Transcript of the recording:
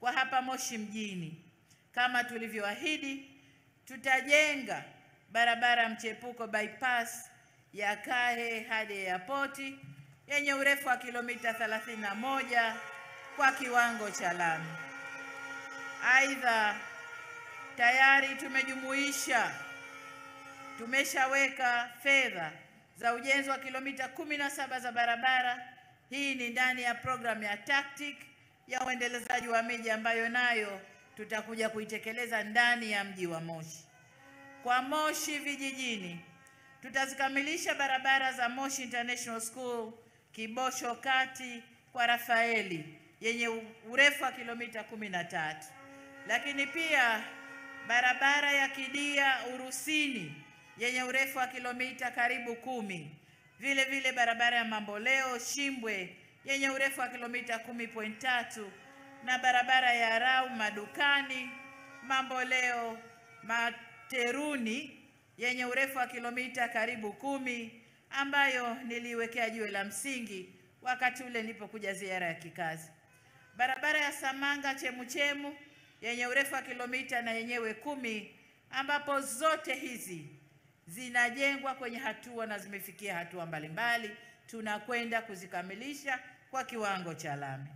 kwa hapa Moshi mjini. Kama tulivyoahidi, tutajenga barabara mchepuko bypass ya Kahe hadi airport yenye urefu wa kilomita 31 kwa kiwango cha lami. Aidha, tayari tumeshaweka fedha za ujenzi wa kilomita 17 za barabara. Hii ni ndani ya programu ya TACTIC ya uendelezaji wa miji ambayo nayo tutakuja kuitekeleza ndani ya mji wa Moshi. Kwa Moshi vijijini, tutazikamilisha barabara za Moshi International School, Kibosho Kati kwa Rafaeli yenye urefu wa kilomita 13. Lakini pia barabara ya Kidia Urusini yenye urefu wa kilomita karibu 10. Vile vile barabara ya Mamboleo Shimbwe yenye urefu wa kilomita 10.3 na barabara ya Rau Madukani Mamboleo Materuni yenye urefu wa kilomita karibu 10 ambayo niliwekea jiwe la msingi wakati ule nilipokuja ziara ya kikazi. Barabara ya Samanga Chemuchemu yenye urefu wa kilomita na yenyewe 10 ambapo zote hizi zinajengwa kwenye hatua na zimefikia hatua mbalimbali. Tunakwenda kuzikamilisha kwa kiwango cha lami.